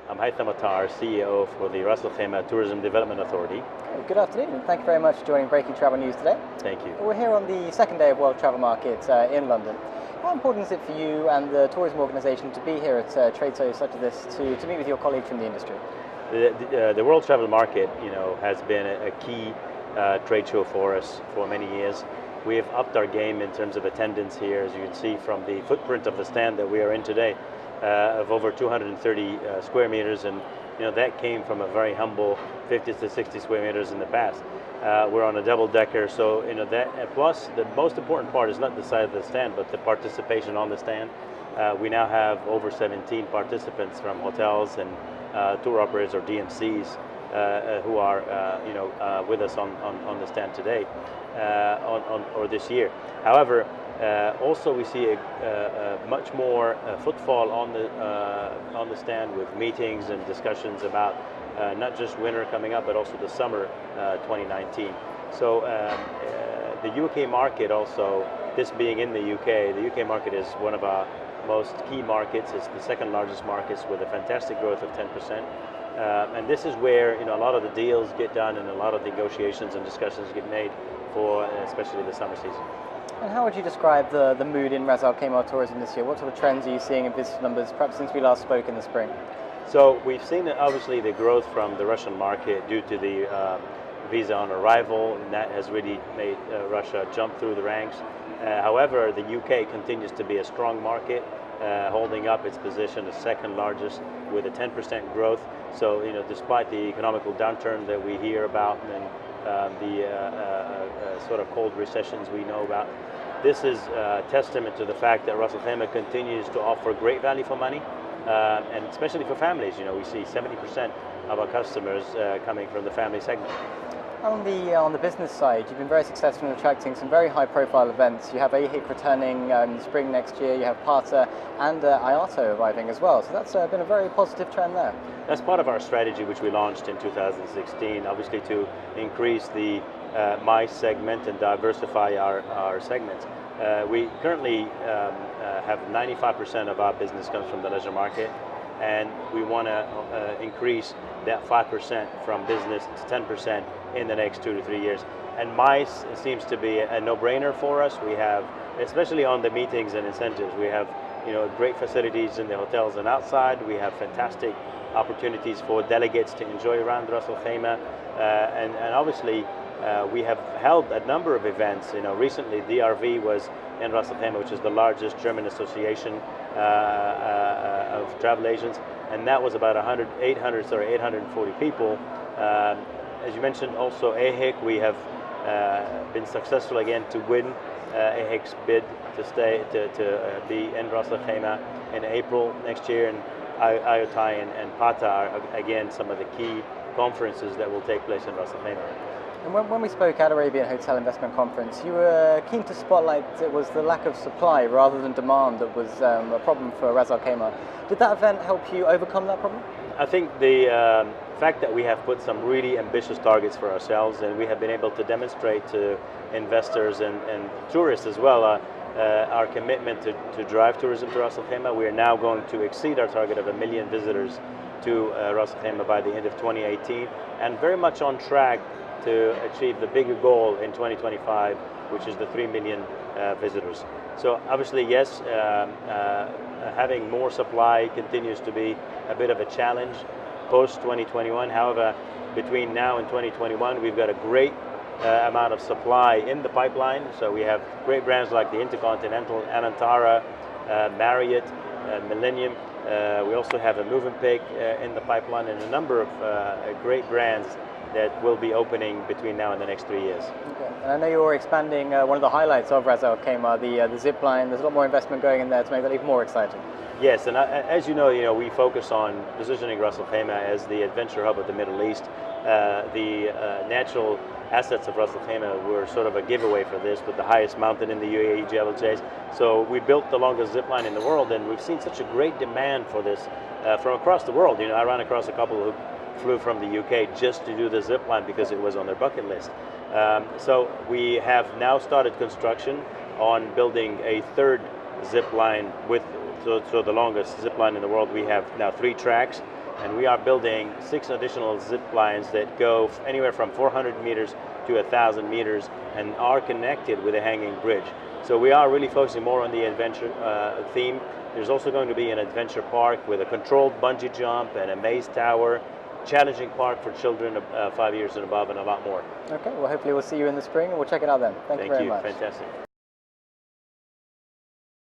I'm Haitham Mattar, CEO for the Ras Al Khaimah Tourism Development Authority. Good afternoon, and thank you very much for joining Breaking Travel News today. Thank you. We're here on the second day of World Travel Market in London. How important is it for you and the tourism organisation to be here at trade shows such as this to meet with your colleagues from the industry? The World Travel Market, has been a key trade show for us for many years. We have upped our game in terms of attendance here, as you can see from the footprint of the stand that we are in today, of over 230 square meters, and that came from a very humble 50 to 60 square meters in the past. We're on a double-decker, so that. Plus, the most important part is not the size of the stand, but the participation on the stand. We now have over 17 participants from hotels and tour operators or DMCs who are with us on the stand today or this year. However, also we see a much more footfall on the stand with meetings and discussions about not just winter coming up, but also the summer 2019. So the UK market also, this being in the UK market is one of our most key markets. It's the second largest markets with a fantastic growth of 10%. And this is where a lot of the deals get done and a lot of negotiations and discussions get made for especially the summer season. And how would you describe the mood in Ras Al Khaimah tourism this year? What sort of trends are you seeing in visitor numbers, perhaps since we last spoke in the spring? So we've seen obviously the growth from the Russian market due to the visa on arrival, and that has really made Russia jump through the ranks. However, the UK continues to be a strong market, holding up its position as second largest with a 10% growth. So despite the economical downturn that we hear about and the sort of cold recessions we know about, this is a testament to the fact that Ras Al Khaimah continues to offer great value for money, and especially for families. We see 70% of our customers coming from the family segment. On the business side, you've been very successful in attracting some very high-profile events. You have AHIC returning in the spring next year. You have PATA and IATO arriving as well. So that's been a very positive trend there. That's part of our strategy, which we launched in 2016, obviously to increase the MICE segment and diversify our segments. We currently have 95% of our business comes from the leisure market, and we want to increase that 5% from business to 10% in the next 2 to 3 years. And MICE seems to be a no-brainer for us. We have, especially on the meetings and incentives, we have great facilities in the hotels and outside. We have fantastic opportunities for delegates to enjoy around Ras Al Khaimah, and obviously we have held a number of events. Recently DRV was in Ras Al Khaimah, which is the largest German association of travel agents, and that was about 840 people. As you mentioned, also AHIC, we have been successful again to win AHIC's bid to be in Ras Al Khaimah in April next year, and IATO and PATA are again some of the key conferences that will take place in Ras Al Khaimah. And when we spoke at Arabian Hotel Investment Conference, you were keen to spotlight it was the lack of supply rather than demand that was a problem for Ras Al Khaimah. Did that event help you overcome that problem? I think the fact that we have put some really ambitious targets for ourselves, and we have been able to demonstrate to investors and tourists as well our commitment to drive tourism to Ras Al Khaimah. We are now going to exceed our target of 1 million visitors to Ras Al Khaimah by the end of 2018, and very much on track to achieve the bigger goal in 2025, which is the 3 million visitors. So obviously, yes, having more supply continues to be a bit of a challenge post 2021. However, between now and 2021, we've got a great amount of supply in the pipeline. So we have great brands like the Intercontinental, Anantara, Marriott, Millennium. We also have a Movenpick in the pipeline, and a number of great brands that will be opening between now and the next 3 years. Okay. And I know you're expanding one of the highlights of Ras Al Khaimah, the zip line. There's a lot more investment going in there to make that even more exciting. Yes, and as you know, we focus on positioning Ras Al Khaimah as the adventure hub of the Middle East. The natural assets of Ras Al Khaimah were sort of a giveaway for this, with the highest mountain in the UAE, Jebel Jais. So we built the longest zip line in the world, and we've seen such a great demand for this from across the world. I ran across a couple who flew from the UK just to do the zip line because it was on their bucket list. So we have now started construction on building a third zip line with, so the longest zip line in the world. We have now 3 tracks, and we are building 6 additional zip lines that go anywhere from 400 meters to 1,000 meters and are connected with a hanging bridge. So we are really focusing more on the adventure theme. There's also going to be an adventure park with a controlled bungee jump and a maze tower, challenging park for children 5 years and above, and a lot more. Okay, well hopefully we'll see you in the spring and we'll check it out then. Thank you very much. Fantastic.